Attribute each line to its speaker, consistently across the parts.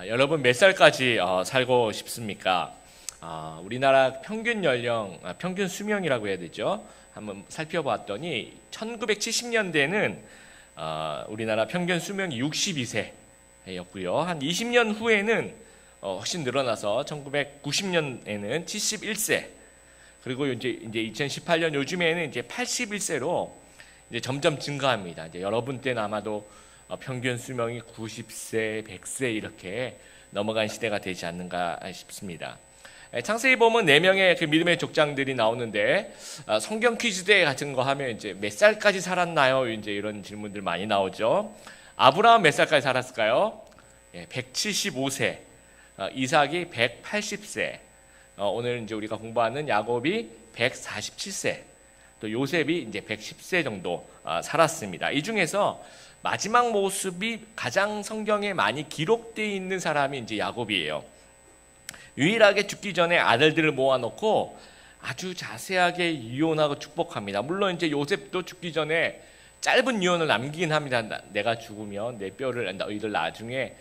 Speaker 1: 여러분 몇 살까지 살고 싶습니까? 우리나라 평균 연령, 평균 수명이라고 해야 되죠. 한번 살펴봤더니 1970년대는 우리나라 평균 수명이 62세였고요. 한 20년 후에는 훨씬 늘어나서 1990년에는 71세. 그리고 이제 2018년 요즘에는 이제 81세로 이제 점점 증가합니다. 이제 여러분 때는 아마도 평균 수명이 90세, 100세 이렇게 넘어간 시대가 되지 않는가 싶습니다. 창세기 보면 4명의 그 믿음의 족장들이 나오는데 성경 퀴즈대회 같은 거 하면 이제 몇 살까지 살았나요? 이제 이런 질문들 많이 나오죠. 아브라함 몇 살까지 살았을까요? 175세, 이삭이 180세, 오늘 이제 우리가 공부하는 야곱이 147세, 또 요셉이 이제 110세 정도 살았습니다. 이 중에서 마지막 모습이 가장 성경에 많이 기록되어 있는 사람이 이제 야곱이에요. 유일하게 죽기 전에 아들들을 모아놓고 아주 자세하게 유언하고 축복합니다. 물론 이제 요셉도 죽기 전에 짧은 유언을 남기긴 합니다. 내가 죽으면 내 뼈를 너희들 나중에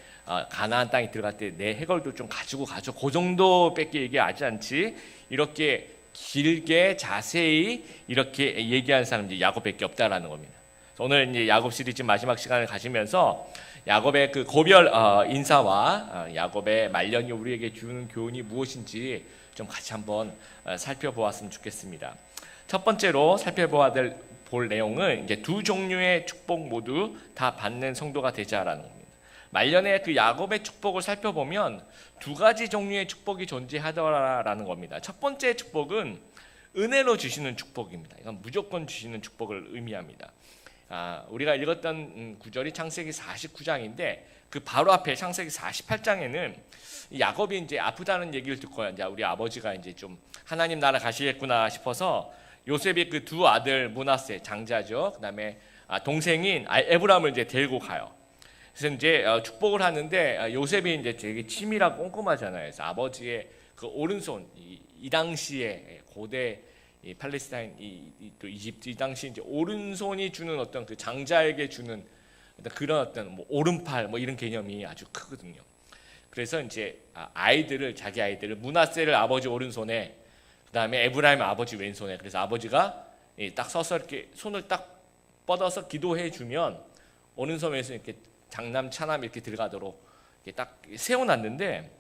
Speaker 1: 가나안 땅에 들어갈 때 내 해골도 좀 가지고 가죠. 그 정도밖에 얘기하지 않지. 이렇게 길게 자세히 이렇게 얘기하는 사람이 이제 야곱밖에 없다라는 겁니다. 오늘 이제 야곱 시리즈 마지막 시간을 가지면서 야곱의 그 고별 인사와 야곱의 말년이 우리에게 주는 교훈이 무엇인지 좀 같이 한번 살펴보았으면 좋겠습니다. 첫 번째로 볼 내용은 이제 두 종류의 축복 모두 다 받는 성도가 되자라는 겁니다. 말년에 그 야곱의 축복을 살펴보면 두 가지 종류의 축복이 존재하더라라는 겁니다. 첫 번째 축복은 은혜로 주시는 축복입니다. 이건 무조건 주시는 축복을 의미합니다. 우리가 읽었던 구절이 창세기 49장인데 그 바로 앞에 창세기 48장에는 야곱이 이제 아프다는 얘기를 듣고 이제 우리 아버지가 이제 좀 하나님 나라 가시겠구나 싶어서 요셉이 그 두 아들 므낫세 장자죠. 그다음에 동생인 에브람을 이제 데리고 가요. 그래서 이제 축복을 하는데 요셉이 이제 되게 치밀하고 꼼꼼하잖아요. 그래서 아버지의 그 오른손 이 당시에 고대 이 팔레스타인, 또 이집트 이 당시 이제 오른손이 주는 어떤 그 장자에게 주는 그런 어떤 뭐 오른팔 뭐 이런 개념이 아주 크거든요. 그래서 이제 자기 아이들을 므낫세를 아버지 오른손에, 그다음에 에브라임 아버지 왼손에. 그래서 아버지가 딱 서서 이렇게 손을 딱 뻗어서 기도해 주면 오른손 왼손 이렇게 장남 차남 이렇게 들어가도록 이렇게 딱 세워놨는데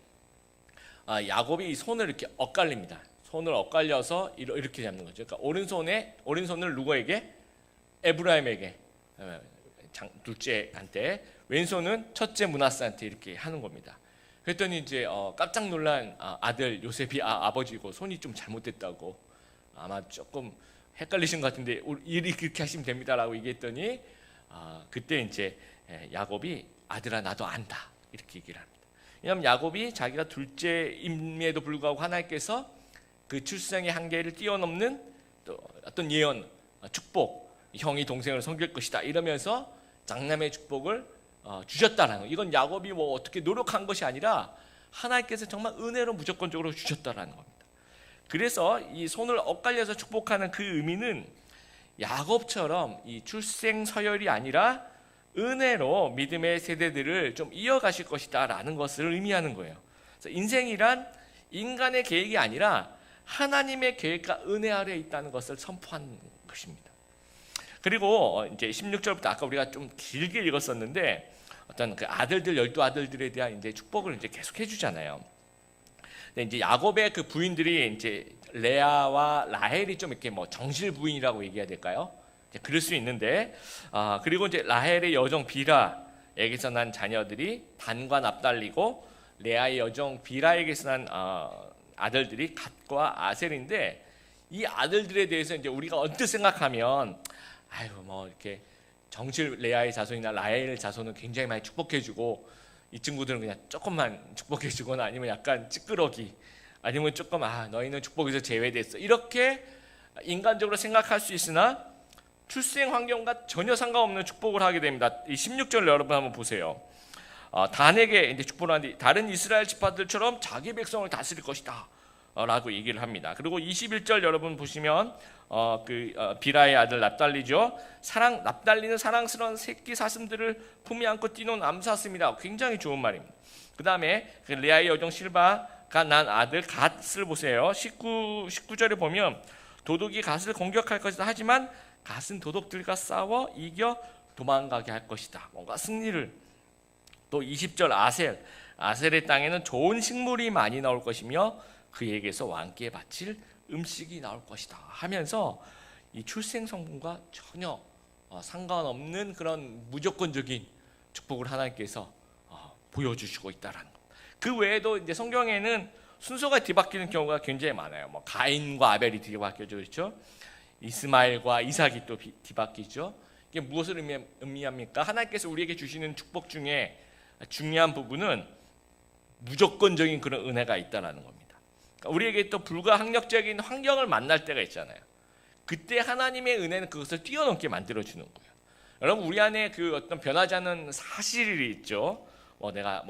Speaker 1: 야곱이 이 손을 이렇게 엇갈립니다. 손을 엇갈려서 이렇게 잡는 거죠. 그러니까 오른손을 누구에게? 에브라임에게, 둘째한테, 왼손은 첫째 므낫세한테 이렇게 하는 겁니다. 그랬더니 이제 깜짝 놀란 아들 요셉이 아버지고 손이 좀 잘못됐다고, 아마 조금 헷갈리신 것 같은데 이렇게 하시면 됩니다라고 얘기했더니 그때 이제 야곱이 아들아 나도 안다 이렇게 얘기를 합니다. 왜냐하면 야곱이 자기가 둘째임에도 불구하고 하나님께서 그 출생의 한계를 뛰어넘는 또 어떤 예언, 축복, 형이 동생을 섬길 것이다 이러면서 장남의 축복을 주셨다는 거. 이건 야곱이 뭐 어떻게 노력한 것이 아니라 하나님께서 정말 은혜로 무조건적으로 주셨다라는 겁니다. 그래서 이 손을 엇갈려서 축복하는 그 의미는 야곱처럼 이 출생 서열이 아니라 은혜로 믿음의 세대들을 좀 이어가실 것이다라는 것을 의미하는 거예요. 그래서 인생이란 인간의 계획이 아니라 하나님의 계획과 은혜 아래에 있다는 것을 선포하는 것입니다. 그리고 이제 16절부터 아까 우리가 좀 길게 읽었었는데 어떤 그 아들들 12아들들에 대한 이제 축복을 이제 계속 해주잖아요. 근데 이제 야곱의 그 부인들이 이제 레아와 라헬이 좀 이렇게 뭐 정실 부인이라고 얘기해야 될까요? 그럴 수 있는데 그리고 이제 라헬의 여종 비라에게서 난 자녀들이 단과 납달리고 레아의 여종 비라에게서 난 아들들이 갓과 아셀인데 이 아들들에 대해서 이제 우리가 언뜻 생각하면 뭐 이렇게 정실 레아의 자손이나 라헬의 자손은 굉장히 많이 축복해주고 이 친구들은 그냥 조금만 축복해주거나 아니면 약간 찌끄러기 아니면 조금 너희는 축복에서 제외됐어 이렇게 인간적으로 생각할 수 있으나 출생 환경과 전혀 상관없는 축복을 하게 됩니다. 이 16절 여러분 한번 보세요. 단에게 이제 축복을 하는데 다른 이스라엘 지파들처럼 자기 백성을 다스릴 것이다 라고 얘기를 합니다. 그리고 21절 여러분 보시면 비라의 아들 납달리죠. 납달리는 사랑스러운 새끼 사슴들을 품에 안고 뛰노는 암사슴이다. 굉장히 좋은 말입니다. 그 다음에 그 레아의 여종 실바가 난 아들 갓을 보세요. 19절에 보면 도둑이 갓을 공격할 것이다. 하지만 갓은 도둑들과 싸워 이겨 도망가게 할 것이다. 뭔가 승리를. 또 20절 아셀의 땅에는 좋은 식물이 많이 나올 것이며 그에게서 왕께 바칠 음식이 나올 것이다 하면서 이 출생 성분과 전혀 상관없는 그런 무조건적인 축복을 하나님께서 보여주시고 있다라는 것. 그 외에도 이제 성경에는 순서가 뒤바뀌는 경우가 굉장히 많아요. 뭐 가인과 아벨이 뒤바뀌죠, 그렇죠? 이스마엘과 이삭이 또 뒤바뀌죠. 이게 무엇을 의미합니까? 하나님께서 우리에게 주시는 축복 중에 중요한 부분은 무조건적인 그런 은혜가 있다라는 겁니다. 그러니까 우리에게 또 불가항력적인 환경을 만날 때가 있잖아요. 그때 하나님의 은혜는 그것을 뛰어넘게 만들어주는 거예요. 여러분, 우리 안에 그 어떤 변하지 않는 사실이 있죠. 내가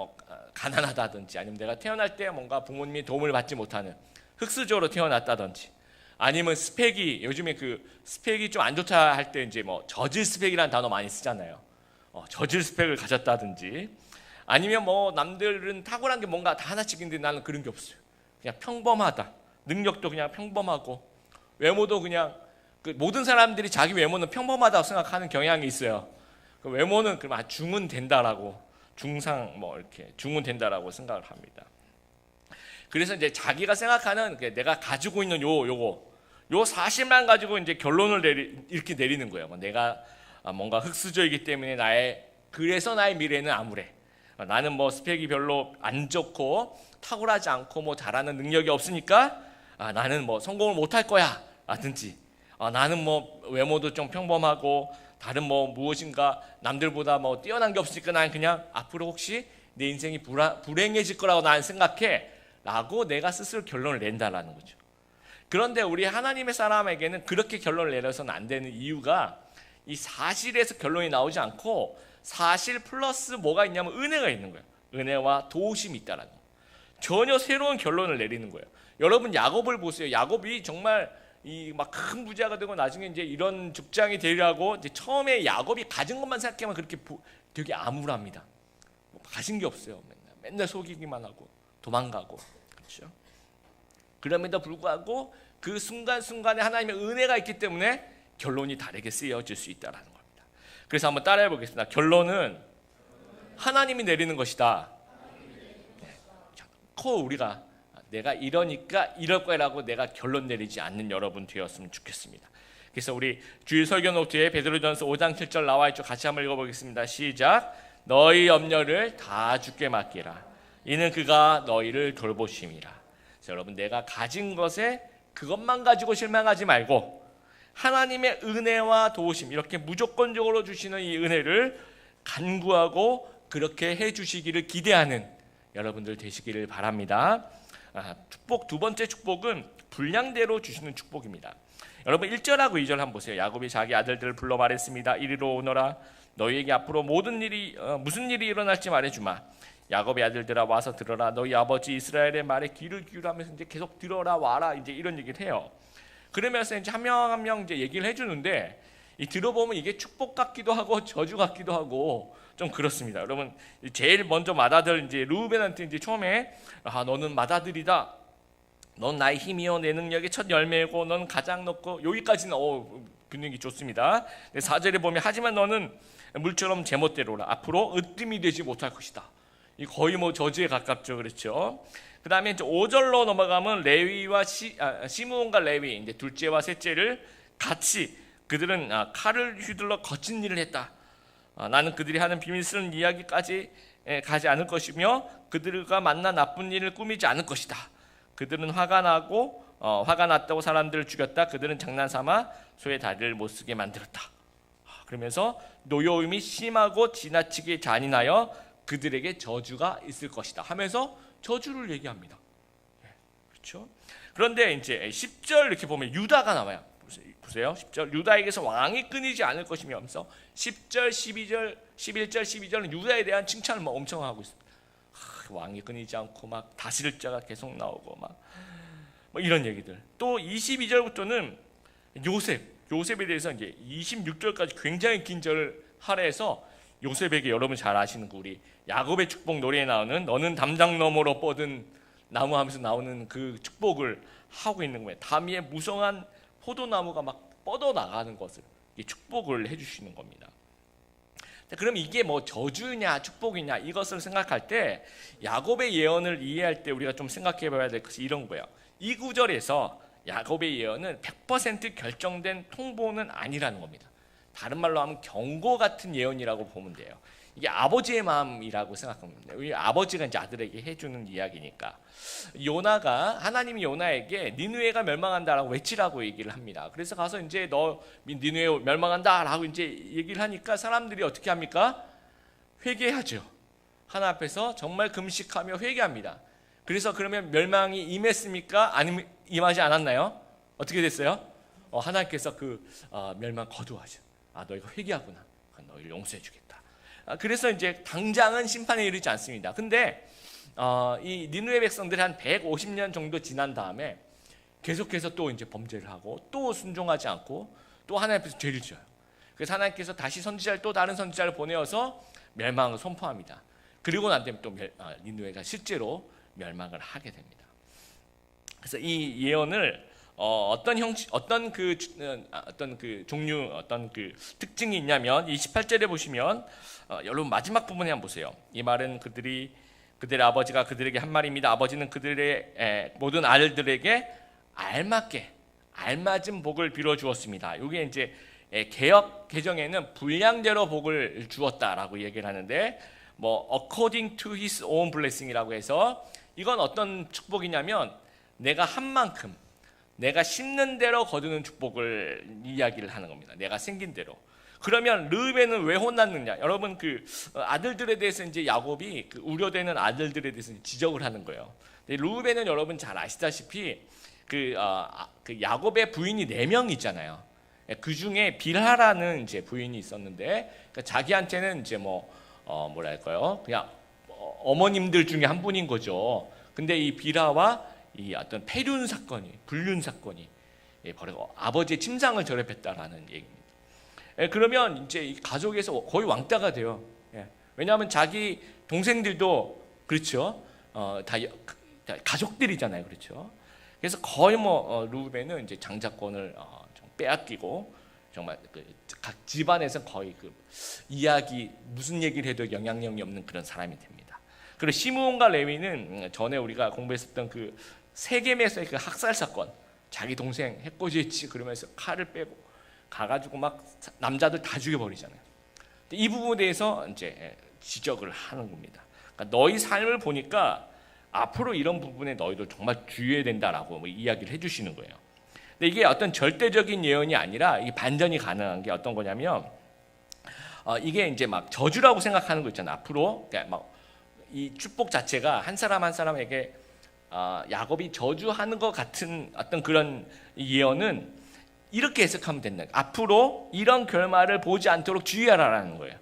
Speaker 1: 가난하다든지, 아니면 내가 태어날 때 뭔가 부모님이 도움을 받지 못하는 흑수저로 태어났다든지, 아니면 스펙이 요즘에 그 스펙이 좀 안 좋다 할 때 이제 저질 스펙이라는 단어 많이 쓰잖아요. 저질 스펙을 가졌다든지, 아니면 남들은 탁월한 게 뭔가 다 하나씩 있는데 나는 그런 게 없어요. 그냥 평범하다. 능력도 그냥 평범하고, 외모도 그냥 모든 사람들이 자기 외모는 평범하다고 생각하는 경향이 있어요. 그 외모는 그럼 중은 된다라고, 중상 이렇게 중은 된다라고 생각을 합니다. 그래서 이제 자기가 생각하는 내가 가지고 있는 요 사실만 가지고 이제 결론을 이렇게 내리는 거예요. 내가 뭔가 흑수저이기 때문에 그래서 나의 미래는 암울해. 나는 스펙이 별로 안 좋고 탁월하지 않고 잘하는 능력이 없으니까 나는 성공을 못할 거야 라든지, 나는 외모도 좀 평범하고 다른 무엇인가 남들보다 뛰어난 게 없으니까 나는 그냥 앞으로 혹시 내 인생이 불행해질 거라고 나는 생각해 라고 내가 스스로 결론을 낸다라는 거죠. 그런데 우리 하나님의 사람에게는 그렇게 결론을 내려서는 안 되는 이유가 이 사실에서 결론이 나오지 않고 사실 플러스 뭐가 있냐면 은혜가 있는 거예요. 은혜와 도우심이 있다라는 거예요. 전혀 새로운 결론을 내리는 거예요. 여러분, 야곱을 보세요. 야곱이 정말 큰 부자가 되고 나중에 이제 이런 족장이 되려고 이제 처음에 야곱이 가진 것만 생각하면 그렇게 되게 암울합니다. 가진 게 없어요. 맨날 속이기만 하고 도망가고, 그렇죠? 그럼에도 불구하고 그 순간순간에 하나님의 은혜가 있기 때문에 결론이 다르게 쓰여질 수 있다라는 겁니다. 그래서 한번 따라해 보겠습니다. 결론은 하나님이 내리는 것이다. 우리가 내가 이러니까 이럴 거라고 내가 결론 내리지 않는 여러분 되었으면 좋겠습니다. 그래서 우리 주일 설교 노트에 베드로전서 5장 7절 나와 있죠. 같이 한번 읽어보겠습니다. 시작. 너희 염려를 다 주께 맡기라. 이는 그가 너희를 돌보심이라. 여러분, 내가 가진 것에 그것만 가지고 실망하지 말고 하나님의 은혜와 도우심, 이렇게 무조건적으로 주시는 이 은혜를 간구하고 그렇게 해주시기를 기대하는 여러분들 되시기를 바랍니다. 축복, 두 번째 축복은 분량대로 주시는 축복입니다. 여러분, 1절하고 2절 한번 보세요. 야곱이 자기 아들들을 불러 말했습니다. 이리로 오너라. 너희에게 앞으로 무슨 일이 일어날지 말해주마. 야곱의 아들들아 와서 들어라. 너희 아버지 이스라엘의 말에 귀를 기울하면서 이제 계속 들어라 와라, 이제 이런 얘기를 해요. 그러면서 이제 한 명 한 명 이제 얘기를 해주는데, 들어보면 이게 축복 같기도 하고 저주 같기도 하고 좀 그렇습니다. 여러분, 제일 먼저 맏아들 이제 르우벤한테 이제 처음에 너는 맏아들이다. 넌 나의 힘이요 내 능력의 첫 열매고 넌 가장 높고, 여기까지는 분위기 좋습니다. 4절에 보면 하지만 너는 물처럼 제멋대로라. 앞으로 으뜸이 되지 못할 것이다. 이 거의 저주에 가깝죠, 그렇죠? 그 다음에 이제 5절로 넘어가면 레위와 시므온과 레위, 이제 둘째와 셋째를 같이 그들은 칼을 휘둘러 거친 일을 했다. 나는 그들이 하는 비밀스러운 이야기까지 가지 않을 것이며 그들과 만나 나쁜 일을 꾸미지 않을 것이다. 그들은 화가 났다고 사람들을 죽였다. 그들은 장난삼아 소의 다리를 못 쓰게 만들었다. 그러면서 노여움이 심하고 지나치게 잔인하여 그들에게 저주가 있을 것이다 하면서 저주를 얘기합니다. 그렇죠? 그런데 이제 10절 이렇게 보면 유다가 나와요. 보세요. 10절 유다에게서 왕이 끊이지 않을 것이며 하면서 10절, 12절, 11절, 12절은 유다에 대한 칭찬을 엄청 하고 있습니다. 왕이 끊이지 않고 막 다스릴 자가 계속 나오고 막 이런 얘기들. 또 22절부터는 요셉에 대해서 이제 26절까지 굉장히 긴 절을 할애해서 요셉에게 여러분 잘 아시는 그 우리 야곱의 축복 노래에 나오는 너는 담장 너머로 뻗은 나무 하면서 나오는 그 축복을 하고 있는 거예요. 담위에 무성한 포도나무가 막 뻗어 나가는 것을 축복을 해주시는 겁니다. 그럼 이게 뭐 저주냐 축복이냐 이것을 생각할 때 야곱의 예언을 이해할 때 우리가 좀 생각해 봐야 될 것이 이런 거예요. 이 구절에서 야곱의 예언은 100% 결정된 통보는 아니라는 겁니다. 다른 말로 하면 경고 같은 예언이라고 보면 돼요. 이게 아버지의 마음이라고 생각하면 돼요. 우리 아버지가 이제 아들에게 해주는 이야기니까. 요나가 하나님이 요나에게 니느웨가 멸망한다라고 외치라고 얘기를 합니다. 그래서 가서 이제 너 니느웨 멸망한다라고 이제 얘기를 하니까 사람들이 어떻게 합니까? 회개하죠. 하나 앞에서 정말 금식하며 회개합니다. 그래서 그러면 멸망이 임했습니까? 아니면 임하지 않았나요? 어떻게 됐어요? 하나님께서 그 멸망 거두하죠. 너희가 회개하구나. 너희를 용서해 주겠다. 그래서 이제 당장은 심판에 이르지 않습니다. 근데 이 니느웨 백성들이 한 150년 정도 지난 다음에 계속해서 또 이제 범죄를 하고 또 순종하지 않고 또 하나님 앞에서 죄를 지어요. 그래서 하나님께서 다시 선지자를 또 다른 선지자를 보내어서 멸망을 선포합니다. 그리고 난 다음에 또 니느웨가 실제로 멸망을 하게 됩니다. 그래서 이 예언을 어떤 형식, 어떤 그 종류, 어떤 그 특징이 있냐면 28절에 보시면 여러분 마지막 부분에 한번 보세요. 이 말은 그들의 아버지가 그들에게 한 말입니다. 아버지는 그들의 모든 아들들에게 알맞은 복을 빌어 주었습니다. 이게 이제 개역 개정에는 분량대로 복을 주었다라고 얘기를 하는데 뭐 according to his own blessing이라고 해서 이건 어떤 축복이냐면 내가 한 만큼 내가 심는 대로 거두는 축복을 이야기를 하는 겁니다. 내가 생긴 대로. 그러면 르우벤은 왜 혼났느냐? 여러분 그 아들들에 대해서 이제 야곱이 그 우려되는 아들들에 대해서 지적을 하는 거예요. 르우벤은 여러분 잘 아시다시피 그 야곱의 부인이 4명 있잖아요. 그 중에 빌하라는 이제 부인이 있었는데 그러니까 자기한테는 이제 뭐랄까요? 그냥 어머님들 중에 한 분인 거죠. 근데 이 빌하와 이 어떤 불륜 사건이 벌어서 아버지의 침상을 저랩했다라는 얘기입니다. 그러면 이제 이 가족에서 거의 왕따가 돼요. 왜냐하면 자기 동생들도 그렇죠. 다 가족들이잖아요, 그렇죠. 그래서 거의 르우벤은 이제 장자권을 좀 빼앗기고 정말 각 집안에서 거의 무슨 얘기를 해도 영향력이 없는 그런 사람이 됩니다. 그리고 시므온과 레위는 전에 우리가 공부했었던 그 세겜에서의 그 학살 사건, 자기 동생 해코지했지 그러면서 칼을 빼고 가가지고 막 남자들 다 죽여버리잖아요. 이 부분에 대해서 이제 지적을 하는 겁니다. 그러니까 너희 삶을 보니까 앞으로 이런 부분에 너희들 정말 주의해야 된다라고 이야기를 해주시는 거예요. 근데 이게 어떤 절대적인 예언이 아니라 이 반전이 가능한 게 어떤 거냐면 이게 이제 막 저주라고 생각하는 거 있잖아요. 앞으로 그러니까 막 이 축복 자체가 한 사람 한 사람에게 야곱이 저주하는 것 같은 어떤 그런 예언은 이렇게 해석하면 된다. 앞으로 이런 결말을 보지 않도록 주의하라라는 거예요.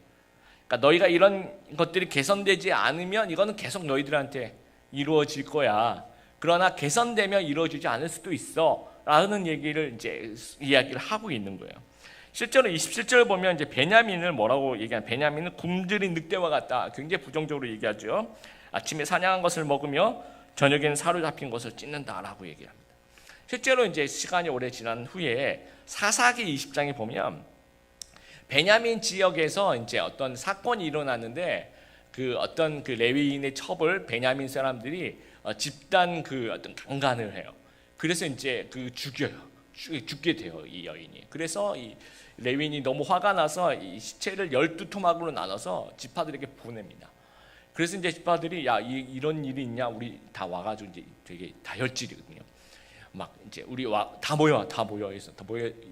Speaker 1: 그러니까 너희가 이런 것들이 개선되지 않으면 이거는 계속 너희들한테 이루어질 거야. 그러나 개선되면 이루어지지 않을 수도 있어라는 얘기를 이제 이야기를 하고 있는 거예요. 실제로 27절 보면 이제 베냐민을 뭐라고 얘기하냐? 베냐민은 굶주린 늑대와 같다. 굉장히 부정적으로 얘기하죠. 아침에 사냥한 것을 먹으며 저녁에는 사로잡힌 것을 찢는다라고 얘기합니다. 실제로 이제 시간이 오래 지난 후에 사사기 20장에 보면 베냐민 지역에서 이제 어떤 사건이 일어났는데 그 어떤 그 레위인의 첩을 베냐민 사람들이 집단 그 어떤 강간을 해요. 그래서 이제 죽게 돼요, 이 여인이. 그래서 이 레위인이 너무 화가 나서 이 시체를 12토막으로 나눠서 지파들에게 보냅니다. 그래서 이제 지파들이 이런 일이 있냐, 우리 다 와가지고 이제 되게 다혈질이거든요. 막 이제 우리 다 모여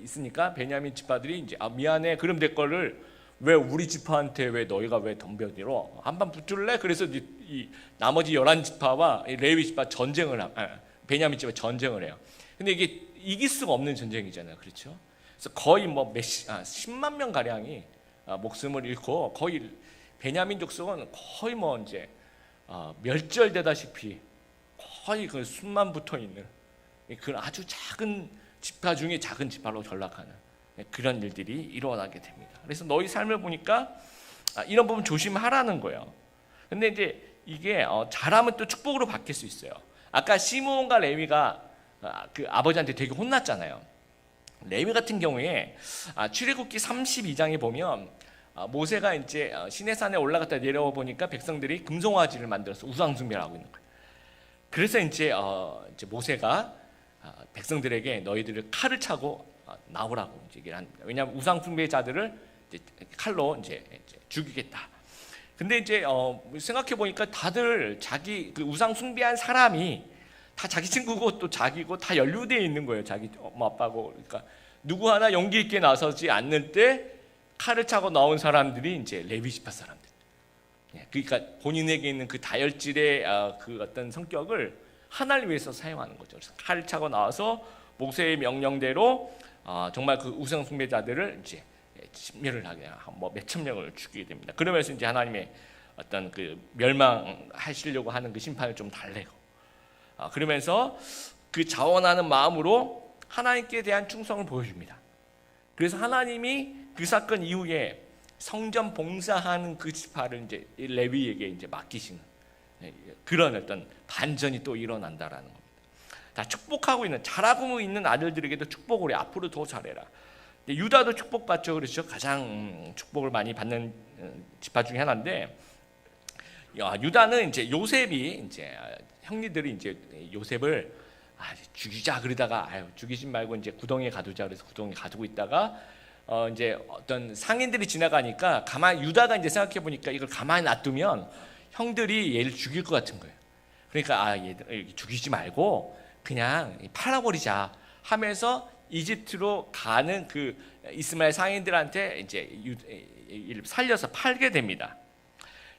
Speaker 1: 있으니까 베냐민 지파들이 이제 미안해, 그럼 내 거를 왜 우리 지파한테 왜 너희가 왜 덤벼들어? 한번 붙을래? 그래서 이 나머지 11지파와 레위 지파 베냐민 지파 전쟁을 해요. 근데 이게 이길 수가 없는 전쟁이잖아요, 그렇죠? 그래서 거의 10만 명 가량이 목숨을 잃고 거의 베냐민 족속은 거의 이제 멸절되다시피 거의 그 수만 붙어 있는 그 아주 작은 지파 중에 작은 지파로 전락하는 그런 일들이 일어나게 됩니다. 그래서 너희 삶을 보니까 이런 부분 조심하라는 거예요. 근데 이제 이게 잘하면 또 축복으로 바뀔 수 있어요. 아까 시므온과 레위가 그 아버지한테 되게 혼났잖아요. 레위 같은 경우에 출애굽기 32장에 보면 모세가 이제 시내산에 올라갔다 내려와 보니까 백성들이 금송아지를 만들어서 우상 숭배를 하고 있는 거예요. 그래서 이제 모세가 백성들에게 너희들을 칼을 차고 나오라고 이제 얘기를 합니다. 왜냐하면 우상 숭배자들을 이제 칼로 이제 죽이겠다. 근데 이제 생각해 보니까 다들 자기 그 우상 숭배한 사람이 다 자기 친구고 또 자기고 다 연루되어 있는 거예요. 자기 엄마 아빠고. 그러니까 누구 하나 용기 있게 나서지 않는 때 칼을 차고 나온 사람들이 이제 레위 지파 사람들. 그러니까 본인에게 있는 그 다혈질의 그 어떤 성격을 하나를 위해서 사용하는 거죠. 그래서 칼을 차고 나와서 모세의 명령대로 정말 그 우상 숭배자들을 이제 진멸을 하게 뭐 몇천 명을 죽이게 됩니다. 그러면서 이제 하나님의 어떤 그 멸망하시려고 하는 그 심판을 좀 달래고 그러면서 그 자원하는 마음으로 하나님께 대한 충성을 보여줍니다. 그래서 하나님이 그 사건 이후에 성전 봉사하는 그 지파를 이제 레위에게 이제 맡기시는 그런 어떤 반전이 또 일어난다라는 겁니다. 다 축복하고 있는 잘하고 있는 아들들에게도 축복을 해. 앞으로 더 잘해라. 유다도 축복받죠. 그렇죠. 가장 축복을 많이 받는 지파 중에 하나인데 유다는 이제 요셉이 이제 형님들이 이제 요셉을 죽이자 그러다가 죽이지 말고 이제 구덩이에 가두자 그래서 구덩이에 가두고 있다가 이제 어떤 상인들이 지나가니까 유다가 이제 생각해 보니까 이걸 가만히 놔두면 형들이 얘를 죽일 것 같은 거예요. 그러니까 얘들 죽이지 말고 그냥 팔아버리자 하면서 이집트로 가는 그 이스마엘 상인들한테 이제 살려서 팔게 됩니다.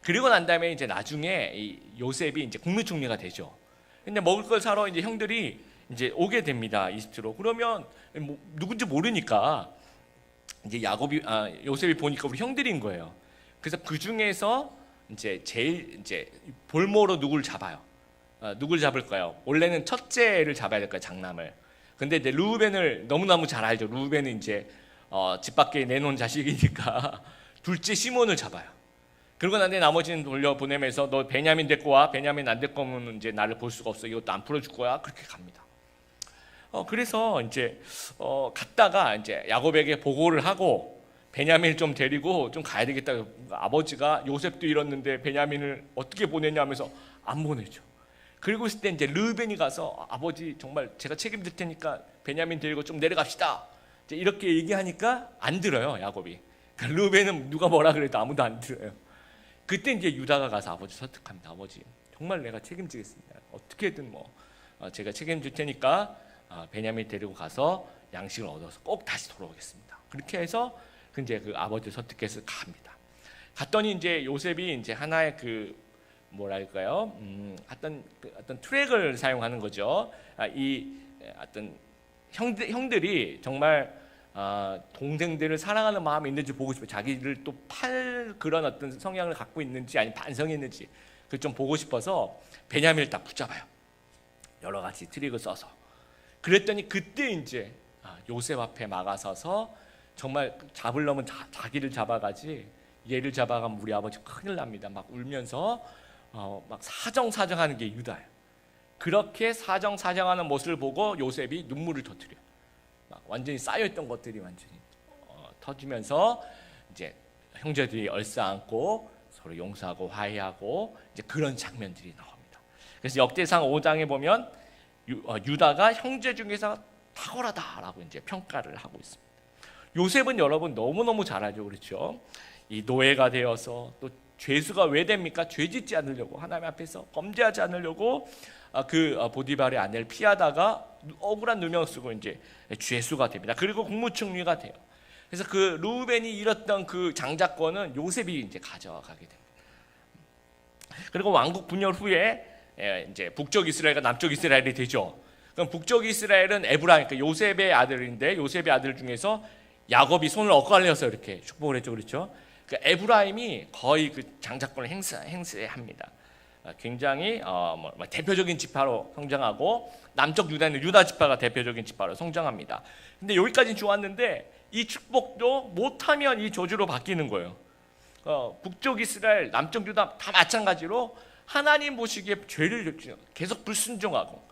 Speaker 1: 그리고 난 다음에 이제 나중에 이 요셉이 이제 국무총리가 되죠. 근데 먹을 걸 사러 이제 형들이 이제 오게 됩니다. 이집트로. 그러면 뭐 누군지 모르니까 이제 요셉이 보니까 우리 형들인 거예요. 그래서 그 중에서 이제 제일 이제 볼모로 누굴 잡아요. 누굴 잡을까요? 원래는 첫째를 잡아야 될 거예요, 장남을. 근데 이제 루벤을 너무너무 잘 알죠. 루벤은 이제 집 밖에 내놓은 자식이니까 둘째 시몬을 잡아요. 그러고 난 뒤에 나머지는 돌려보내면서 너 베냐민 데리고 와. 베냐민 안 데리고 오면 이제 나를 볼 수가 없어. 이것도 안 풀어줄 거야. 그렇게 갑니다. 그래서 이제 갔다가 이제 야곱에게 보고를 하고 베냐민을 좀 데리고 좀 가야 되겠다. 아버지가 요셉도 잃었는데 베냐민을 어떻게 보내냐 하면서 안 보내죠. 그리고 있을 때 이제 르벤이 가서 아버지 정말 제가 책임질 테니까 베냐민 데리고 좀 내려갑시다. 이제 이렇게 얘기하니까 안 들어요, 야곱이. 그러니까 르벤은 누가 뭐라 그래도 아무도 안 들어요. 그때 이제 유다가 가서 아버지 설득합니다. 아버지 정말 내가 책임지겠습니다. 어떻게든 뭐 제가 책임질 테니까 베냐민 데리고 가서 양식을 얻어서 꼭 다시 돌아오겠습니다. 그렇게 해서 이제 그 아버지 설득해서 갑니다. 갔더니 이제 요셉이 이제 하나의 그 뭐랄까요? 어떤 트랙을 사용하는 거죠. 이 어떤 형들이 정말 동생들을 사랑하는 마음이 있는지 보고 싶어요. 자기를 또 팔 그런 어떤 성향을 갖고 있는지 아니면 반성했는지 그 좀 보고 싶어서 베냐민을 딱 붙잡아요. 여러 가지 트릭을 써서. 그랬더니 그때 이제 요셉 앞에 막아서서 정말 잡으려면 자기를 잡아가지 얘를 잡아가면 우리 아버지 큰일 납니다. 막 울면서 막 사정사정하는 게 유다예요. 그렇게 사정사정하는 모습을 보고 요셉이 눈물을 터뜨려요. 막 완전히 쌓여있던 것들이 완전히 터지면서 이제 형제들이 얼싸안고 서로 용서하고 화해하고 이제 그런 장면들이 나옵니다. 그래서 역대상 5장에 보면 유다가 형제 중에서 탁월하다라고 이제 평가를 하고 있습니다. 요셉은 여러분 너무너무 잘 알죠, 그렇죠? 이 노예가 되어서 또 죄수가 왜 됩니까? 죄 짓지 않으려고 하나님 앞에서 범죄하지 않으려고 그 보디발의 아내를 피하다가 억울한 누명 쓰고 이제 죄수가 됩니다. 그리고 국무총리가 돼요. 그래서 그 루벤이 잃었던 그 장자권은 요셉이 이제 가져가게 됩니다. 그리고 왕국 분열 후에 이제 북쪽 이스라엘과 남쪽 이스라엘이 되죠. 그럼 북쪽 이스라엘은 에브라임, 그러니까 요셉의 아들인데 요셉의 아들 중에서 야곱이 손을 엇갈려서 이렇게 축복을 했죠, 그렇죠? 그러니까 에브라임이 거의 그 장자권을 행세합니다. 굉장히 대표적인 지파로 성장하고 남쪽 유다는 유다 지파가 대표적인 지파로 성장합니다. 근데 여기까지는 좋았는데 이 축복도 못하면 이 저주로 바뀌는 거예요. 북쪽 이스라엘, 남쪽 유다 다 마찬가지로 하나님 보시기에 죄를 계속 불순종하고,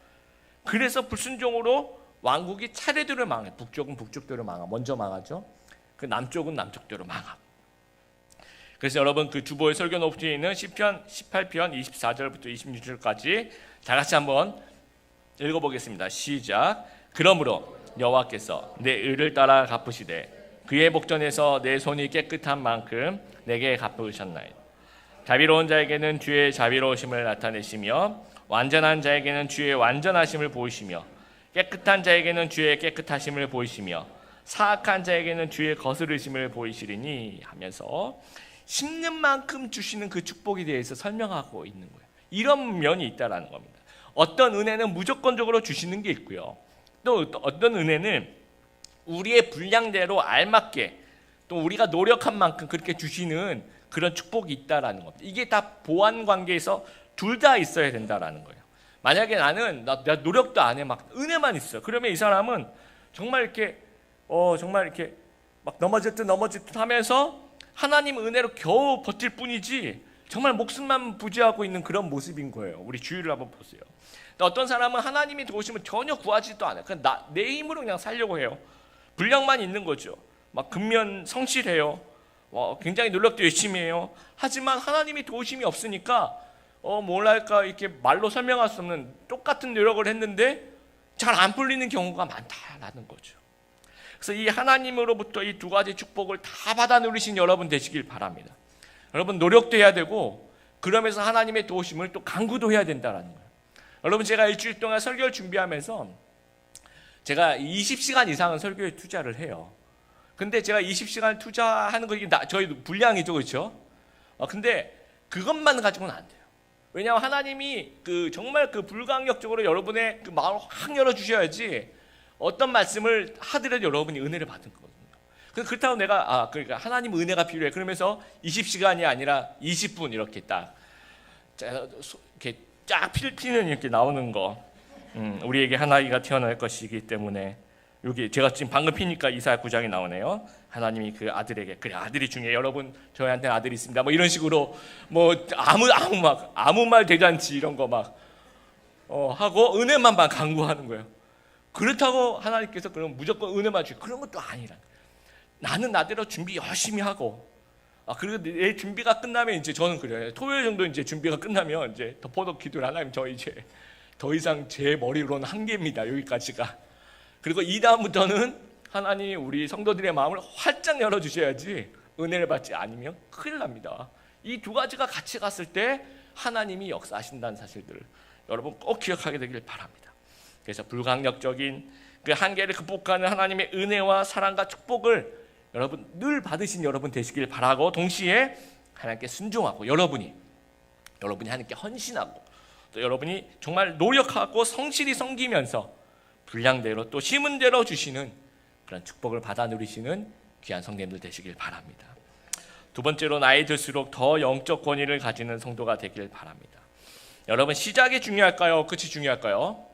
Speaker 1: 그래서 불순종으로 왕국이 차례대로 망해. 북쪽은 북쪽대로 먼저 망하죠. 그 남쪽은 남쪽대로 망하고. 그래서 여러분 그 주보의 설교 노트에 있는 시편 18편 24절부터 26절까지 다 같이 한번 읽어보겠습니다. 시작. 그러므로 여호와께서 내 의를 따라 갚으시되 그의 목전에서 내 손이 깨끗한 만큼 내게 갚으셨나이다. 자비로운 자에게는 주의 자비로우심을 나타내시며 완전한 자에게는 주의 완전하심을 보이시며 깨끗한 자에게는 주의 깨끗하심을 보이시며 사악한 자에게는 주의 거스르심을 보이시리니 하면서 심는 만큼 주시는 그 축복에 대해서 설명하고 있는 거예요. 이런 면이 있다라는 겁니다. 어떤 은혜는 무조건적으로 주시는 게 있고요. 또 어떤 은혜는 우리의 분량대로 알맞게 또 우리가 노력한 만큼 그렇게 주시는 그런 축복이 있다라는 겁니다. 이게 다 보완 관계에서 둘 다 있어야 된다라는 거예요. 만약에 나는 나 노력도 안 해, 막 은혜만 있어. 그러면 이 사람은 정말 이렇게 막 넘어질 듯 하면서 하나님 은혜로 겨우 버틸 뿐이지 정말 목숨만 부지하고 있는 그런 모습인 거예요. 우리 주위를 한번 보세요. 어떤 사람은 하나님이 도우시면 전혀 구하지도 않아요. 그냥 내 힘으로 그냥 살려고 해요. 분량만 있는 거죠. 막 근면 성실해요. 굉장히 노력도 열심히 해요. 하지만 하나님이 도우심이 없으니까 뭐랄까 이렇게 말로 설명할 수 없는 똑같은 노력을 했는데 잘 안 풀리는 경우가 많다라는 거죠. 그래서 이 하나님으로부터 이 두 가지 축복을 다 받아 누리신 여러분 되시길 바랍니다. 여러분 노력도 해야 되고 그러면서 하나님의 도우심을 또 간구도 해야 된다는 거예요. 여러분 제가 일주일 동안 설교를 준비하면서 제가 20시간 이상은 설교에 투자를 해요. 근데 제가 20시간 투자하는 거 이게 저희 분량이죠, 그렇죠? 근데 그것만 가지고는 안 돼요. 왜냐하면 하나님이 정말 불강력적으로 여러분의 그 마음을 확 열어 주셔야지 어떤 말씀을 하더라도 여러분이 은혜를 받은 거거든요. 그렇다고 내가 그러니까 하나님 은혜가 필요해. 그러면서 20시간이 아니라 20분 이렇게 딱 이렇게 쫙 피는 이렇게 나오는 거. 우리에게 한 아이가 태어날 것이기 때문에 여기 제가 지금 방금 피니까 이사야 9장이 나오네요. 하나님이 그 아들에게 그래 아들이 중요해. 여러분 저희한테 아들이 있습니다. 뭐 이런 식으로 뭐 아무 말 대잔치 이런 거 막 하고 은혜만 막 강구하는 거예요. 그렇다고 하나님께서 그럼 무조건 은혜만 주고 그런 것도 아니라 나는 나대로 준비 열심히 하고 그리고 내 준비가 끝나면 이제 저는 그래요. 토요일 정도 이제 준비가 끝나면 이제 덮어놓고 기도를 하나님 저 이제 더 이상 제 머리로는 한계입니다. 여기까지가. 그리고 이 다음부터는 하나님이 우리 성도들의 마음을 활짝 열어주셔야지 은혜를 받지 않으면 큰일 납니다. 이 두 가지가 같이 갔을 때 하나님이 역사하신다는 사실들을 여러분 꼭 기억하게 되길 바랍니다. 그래서 불강력적인 그 한계를 극복하는 하나님의 은혜와 사랑과 축복을 여러분 늘 받으신 여러분 되시길 바라고 동시에 하나님께 순종하고 여러분이 하나님께 헌신하고 또 여러분이 정말 노력하고 성실히 섬기면서 분량대로 또 심은 대로 주시는 그런 축복을 받아 누리시는 귀한 성도님들 되시길 바랍니다. 두 번째로 나이 들수록 더 영적 권위를 가지는 성도가 되길 바랍니다. 여러분 시작이 중요할까요? 끝이 중요할까요?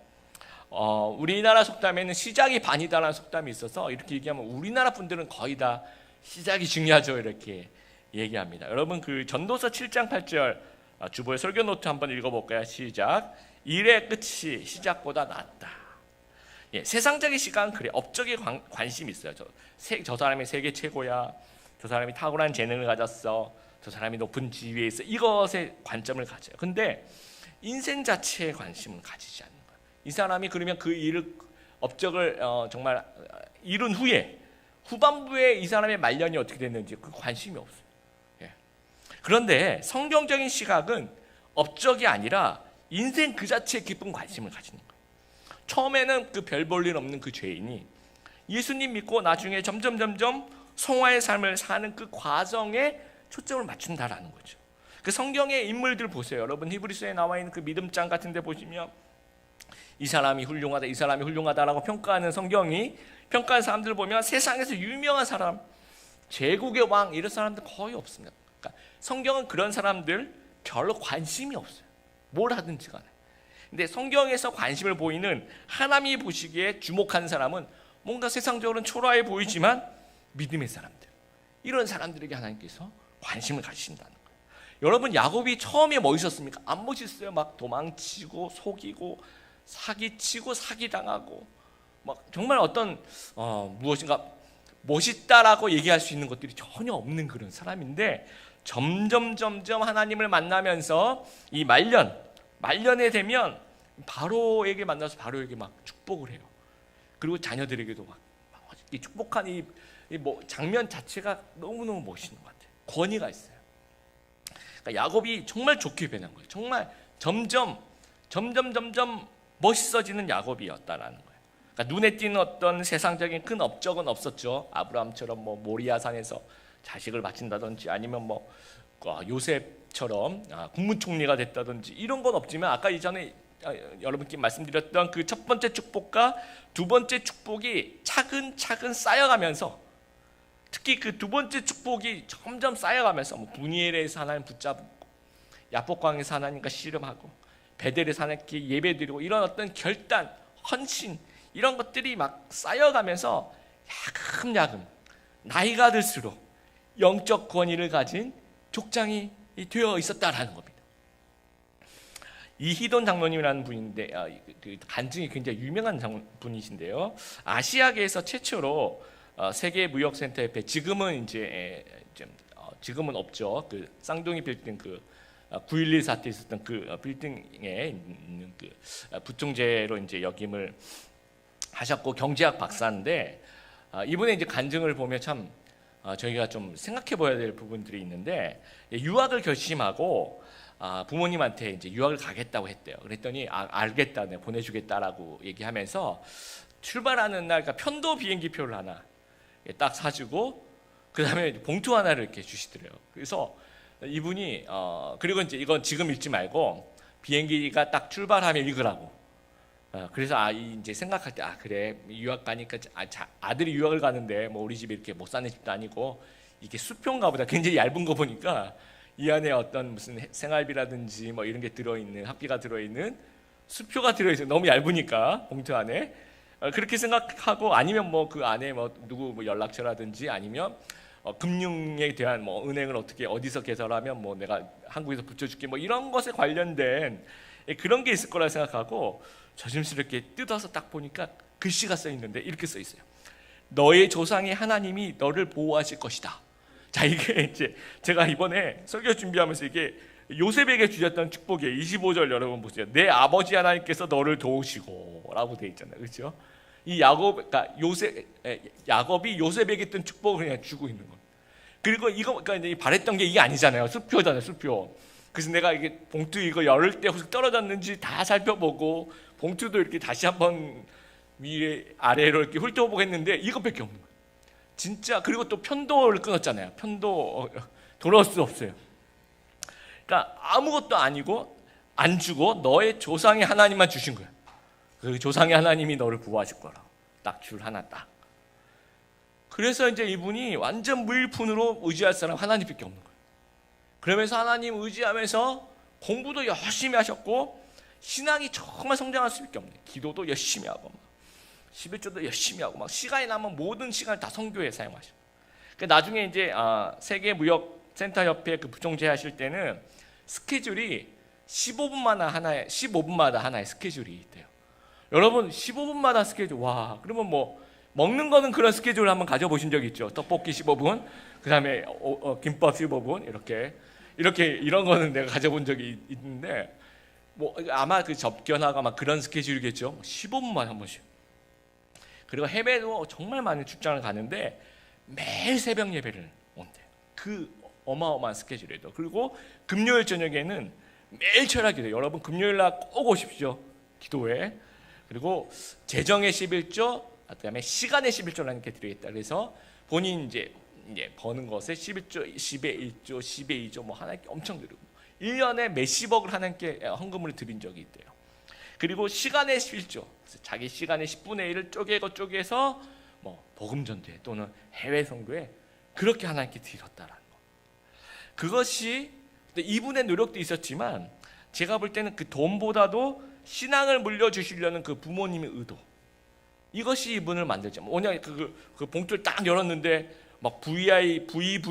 Speaker 1: 우리나라 속담에는 시작이 반이다라는 속담이 있어서 이렇게 얘기하면 우리나라 분들은 거의 다 시작이 중요하죠 이렇게 얘기합니다. 여러분 그 전도서 7장 8절 주보의 설교 노트 한번 읽어볼까요? 시작. 일의 끝이 시작보다 낫다. 세상적인 시각은 그래. 업적에 관심이 있어요. 저 사람이 세계 최고야. 저 사람이 탁월한 재능을 가졌어. 저 사람이 높은 지위에 있어. 이것에 관점을 가져요. 근데 인생 자체에 관심은 가지지 않는 거예요. 이 사람이 그러면 그 업적을 정말 이룬 후에 후반부에 이 사람의 말년이 어떻게 됐는지 그 관심이 없어요. 그런데 성경적인 시각은 업적이 아니라 인생 그 자체에 깊은 관심을 가지는 거예요. 처음에는 그 별 볼 일 없는 그 죄인이 예수님 믿고 나중에 점점 성화의 삶을 사는 그 과정에 초점을 맞춘다라는 거죠. 그 성경의 인물들 보세요. 여러분 히브리서에 나와 있는 그 믿음장 같은 데 보시면 이 사람이 훌륭하다, 이 사람이 훌륭하다라고 평가하는 성경이 평가하는 사람들을 보면 세상에서 유명한 사람, 제국의 왕 이런 사람들 거의 없습니다. 그러니까 성경은 그런 사람들 별로 관심이 없어요. 뭘 하든지 간에. 근데 성경에서 관심을 보이는 하나님이 보시기에 주목하는 사람은 뭔가 세상적으로는 초라해 보이지만 믿음의 사람들, 이런 사람들에게 하나님께서 관심을 가지신다는 거예요. 여러분, 야곱이 처음에 멋있었습니까? 안 멋있어요. 막 도망치고 속이고 사기치고 사기당하고 막 정말 어떤 무엇인가 멋있다라고 얘기할 수 있는 것들이 전혀 없는 그런 사람인데, 점점 하나님을 만나면서 이 말년에 되면 바로에게 만나서 바로에게 막 축복을 해요. 그리고 자녀들에게도 막 이 축복한 이 장면 자체가 너무너무 멋있는 것 같아요. 권위가 있어요. 그러니까 야곱이 정말 좋게 변한 거예요. 정말 점점 멋있어지는 야곱이었다라는 거예요. 그러니까 눈에 띄는 어떤 세상적인 큰 업적은 없었죠. 아브라함처럼 모리아산에서 자식을 바친다든지, 아니면 요셉처럼 국무총리가 됐다든지, 이런 건 없지만, 아까 이전에 여러분께 말씀드렸던 그 첫 번째 축복과 두 번째 축복이 차근차근 쌓여가면서, 특히 그 두 번째 축복이 점점 쌓여가면서 분이엘에서 하나님 붙잡고, 야복강에서 하나님과 씨름하고, 베델에서 하나님께 예배드리고, 이런 어떤 결단, 헌신, 이런 것들이 막 쌓여가면서 야금야금 나이가 들수록 영적 권위를 가진 족장이 되어 있었다라는 겁니다. 이희돈 장로님이라는 분인데, 그 간증이 굉장히 유명한 분이신데요. 아시아계에서 최초로 세계 무역센터 옆에, 지금은 지금은 없죠. 그 쌍둥이 빌딩, 그 9.11 사태 있었던 그 빌딩에 있는 그 부총재로 이제 역임을 하셨고, 경제학 박사인데, 이분의 이제 간증을 보면 참 저희가 좀 생각해 봐야 될 부분들이 있는데, 유학을 결심하고 부모님한테 이제 유학을 가겠다고 했대요. 그랬더니 알겠다, 내가 보내주겠다라고 얘기하면서 출발하는 날, 그러니까 편도 비행기표를 하나 딱 사주고, 그 다음에 봉투 하나를 이렇게 주시더래요. 그래서 이분이 그리고 이제 이건 지금 읽지 말고 비행기가 딱 출발하면 읽으라고. 그래서 이제 생각할 때, 그래, 유학 가니까 아들이 유학을 가는데 뭐 우리 집에 이렇게 못 사는 집도 아니고, 이게 수표인가 보다. 굉장히 얇은 거 보니까 이 안에 어떤 무슨 생활비라든지 뭐 이런 게 들어있는, 학비가 들어있는 수표가 들어있어요. 너무 얇으니까 봉투 안에. 그렇게 생각하고, 아니면 뭐 그 안에 뭐 누구 뭐 연락처라든지, 아니면 금융에 대한 뭐 은행을 어떻게 어디서 개설하면 뭐 내가 한국에서 붙여줄게, 뭐 이런 것에 관련된 그런 게 있을 거라 생각하고, 조심스럽게 뜯어서 딱 보니까 글씨가 써 있는데 이렇게 써 있어요. 너의 조상의 하나님이 너를 보호하실 것이다. 자, 이게 이제 제가 이번에 설교 준비하면서 이게 요셉에게 주셨던 축복이에요. 25절 여러분 보세요. 내 아버지 하나님께서 너를 도우시고라고 돼 있잖아요. 그렇죠? 이 야곱이 요셉에게 던 축복을 그냥 주고 있는 거예요. 그리고 이거, 그러니까 바랬던 게 이게 아니잖아요. 수표잖아요, 수표. 그래서 내가 이게 봉투 이거 열을 때 혹시 떨어졌는지 다 살펴보고, 봉투도 이렇게 다시 한번 위에 아래로 이렇게 훑어보고 했는데 이것밖에 없는 거예요. 진짜. 그리고 또 편도를 끊었잖아요. 편도 돌아올 수 없어요. 그러니까 아무것도 아니고 안 주고 너의 조상의 하나님만 주신 거예요. 그 조상의 하나님이 너를 구하실 거라고 딱 줄 하나 딱. 그래서 이제 이분이 완전 무일푼으로 의지할 사람 하나님밖에 없는 거예요. 그러면서 하나님 의지하면서 공부도 열심히 하셨고, 신앙이 정말 성장할 수밖에 없네요. 기도도 열심히 하고, 11조도 열심히 하고, 막 시간이 나면 모든 시간을 다 선교에 사용하셔. 나중에 이제 세계무역센터 협회 그 부총재 하실 때는 스케줄이 15분마다 하나의 스케줄이 있대요. 여러분, 15분마다 스케줄, 와, 그러면 뭐 먹는 거는 그런 스케줄을 한번 가져보신 적 있죠? 떡볶이 15분, 그 다음에 김밥 15분, 이런 거는 내가 가져본 적이 있는데, 뭐 아마 그 접견하고 막 그런 스케줄이겠죠. 15분만 한 번씩. 그리고 해외도 정말 많은 출장을 가는데 매일 새벽 예배를 온대요. 그 어마어마한 스케줄에도. 그리고 금요일 저녁에는 매일 철학기도. 여러분, 금요일 날 꼭 오십시오, 기도회. 그리고 재정의 11조, 그다음에 시간의 11조를 하나님께 드리겠다. 그래서 본인 이제 버는 것에 11조, 10의 1조, 10의 2조 뭐 하나님께 엄청 드리고, 1년에 몇십억을 하나님께 헌금을 드린 적이 있대요. 그리고 시간의 11조, 자기 시간의 10분의 1을 쪼개서 뭐 복음 전도에 또는 해외 선교에 그렇게 하나님께 드렸다라는 거. 그것이 이분의 노력도 있었지만, 제가 볼 때는 그 돈보다도 신앙을 물려주시려는 그 부모님의 의도, 이것이 이분을 만들죠. 뭐냐, 그 봉투를 딱 열었는데 막 VVIP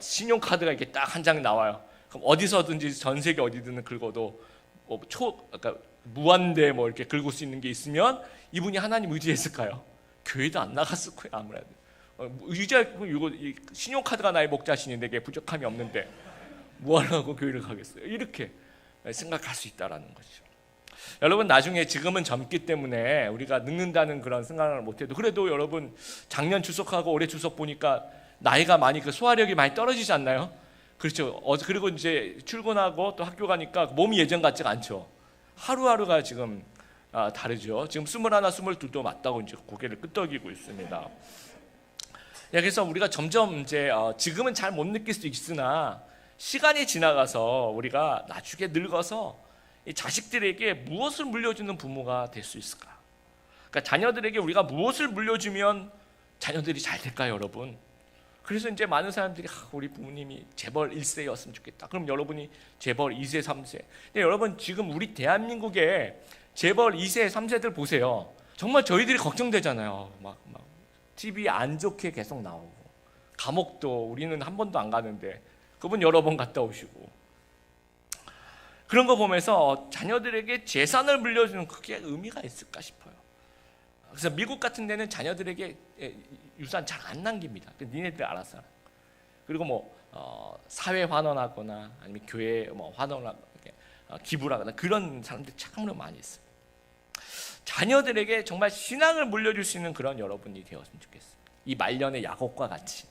Speaker 1: 신용카드가 이렇게 딱 한 장 나와요. 그럼 어디서든지 전 세계 어디든 긁어도 그러니까 무한대 뭐 이렇게 긁을 수 있는 게 있으면 이분이 하나님 의지했을까요? 교회도 안 나갔을 거예요 아무래도. 이거 신용카드가 나의 목자신이 내게 부족함이 없는데 뭐하라고 교회를 가겠어요? 이렇게 생각할 수 있다라는 거죠. 여러분 나중에 지금은 젊기 때문에 우리가 늙는다는 그런 생각을 못해도 그래도 여러분 작년 추석하고 올해 추석 보니까 나이가 많이 소화력이 많이 떨어지지 않나요? 그렇죠. 그리고 이제 출근하고 또 학교 가니까 몸이 예전 같지가 않죠. 하루하루가 지금 다르죠. 지금 21, 22도 맞다고 이제 고개를 끄덕이고 있습니다. 그래서 우리가 점점 이제 지금은 잘 못 느낄 수 있으나 시간이 지나가서 우리가 나중에 늙어서 이 자식들에게 무엇을 물려주는 부모가 될 수 있을까? 그러니까 자녀들에게 우리가 무엇을 물려주면 자녀들이 잘 될까요, 여러분? 그래서 이제 많은 사람들이 우리 부모님이 재벌 1세였으면 좋겠다. 그럼 여러분이 재벌 2세, 3세. 근데 여러분 지금 우리 대한민국의 재벌 2세, 3세들 보세요. 정말 저희들이 걱정되잖아요. 막 TV 안 좋게 계속 나오고 감옥도 우리는 한 번도 안 가는데 그분 여러 번 갔다 오시고 그런 거 보면서 자녀들에게 재산을 물려주는 그게 의미가 있을까 싶어요. 그래서 미국 같은 데는 자녀들에게 유산 잘 안 남깁니다. 니네들 알아서. 그리고 사회 환원하거나 아니면 교회 환원하거나 기부를 하거나 그런 사람들이 참으로 많이 있어요. 자녀들에게 정말 신앙을 물려줄 수 있는 그런 여러분이 되었으면 좋겠어요. 이 말년의 야곱과 같이.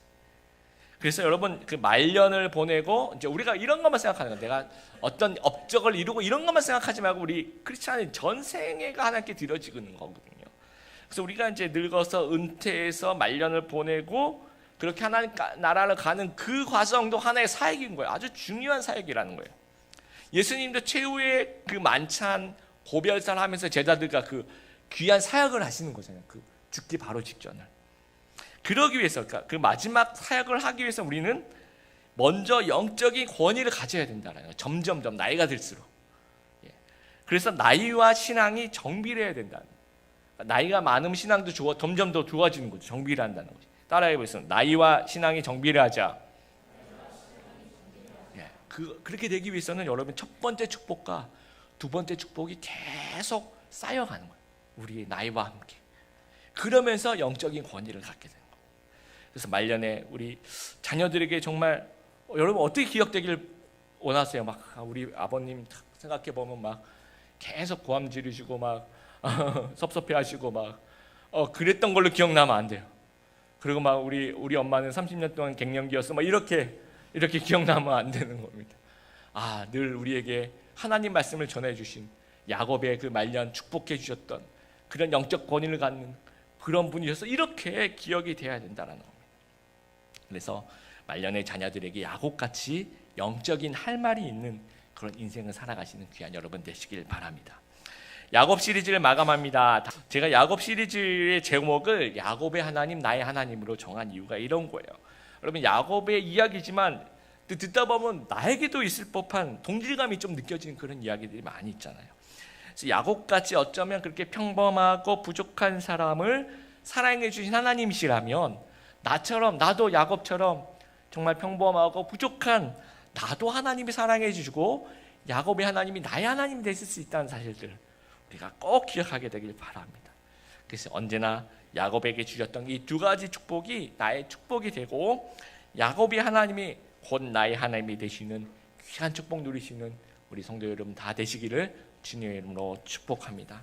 Speaker 1: 그래서 여러분 그 말년을 보내고 이제 우리가 이런 것만 생각하는 거예요. 내가 어떤 업적을 이루고 이런 것만 생각하지 말고 우리 크리스찬의 전생애가 하나님께 드려지는 거거든요. 그래서 우리가 이제 늙어서 은퇴해서 말년을 보내고 그렇게 하나님 나라를 가는 그 과정도 하나의 사역인 거예요. 아주 중요한 사역이라는 거예요. 예수님도 최후의 그 만찬 고별사를 하면서 제자들과 그 귀한 사역을 하시는 거잖아요. 그 죽기 바로 직전을. 그러기 위해서 그러니까 그 마지막 사역을 하기 위해서 우리는 먼저 영적인 권위를 가져야 된다는 거예요. 점점점 나이가 들수록. 그래서 나이와 신앙이 정비해야 된다는 거예요. 나이가 많으면 신앙도 점점 더 좋아지는 거죠. 정비를 한다는 거죠. 따라해 보세요. 나이와 신앙이 정비를 하자. 그렇게 되기 위해서는 여러분 첫 번째 축복과 두 번째 축복이 계속 쌓여가는 거예요. 우리의 나이와 함께. 그러면서 영적인 권위를 갖게 되는 거예요. 그래서 말년에 우리 자녀들에게 정말 여러분 어떻게 기억되길 원하세요? 막 우리 아버님 생각해 보면 막 계속 고함 지르시고 막 섭섭해하시고 막 그랬던 걸로 기억나면 안 돼요. 그리고 막 우리 엄마는 30년 동안 갱년기였어. 막 이렇게 기억나면 안 되는 겁니다. 늘 우리에게 하나님 말씀을 전해주신 야곱의 그 말년 축복해 주셨던 그런 영적 권위를 갖는 그런 분이셔서 이렇게 기억이 돼야 된다는 겁니다. 그래서 말년의 자녀들에게 야곱같이 영적인 할 말이 있는 그런 인생을 살아가시는 귀한 여러분 되시길 바랍니다. 야곱 시리즈를 마감합니다. 제가 야곱 시리즈의 제목을 야곱의 하나님 나의 하나님으로 정한 이유가 이런 거예요. 여러분 야곱의 이야기지만 듣다 보면 나에게도 있을 법한 동질감이 좀 느껴지는 그런 이야기들이 많이 있잖아요. 그래서 야곱같이 어쩌면 그렇게 평범하고 부족한 사람을 사랑해 주신 하나님이시라면 나도 야곱처럼 정말 평범하고 부족한 나도 하나님이 사랑해 주시고 야곱의 하나님이 나의 하나님이 되실 수 있다는 사실들 우리가 꼭 기억하게 되길 바랍니다. 그래서 언제나 야곱에게 주셨던 이 두 가지 축복이 나의 축복이 되고 야곱이 하나님이 곧 나의 하나님이 되시는 귀한 축복 누리시는 우리 성도 여러분 다 되시기를 주님의 이름으로 축복합니다.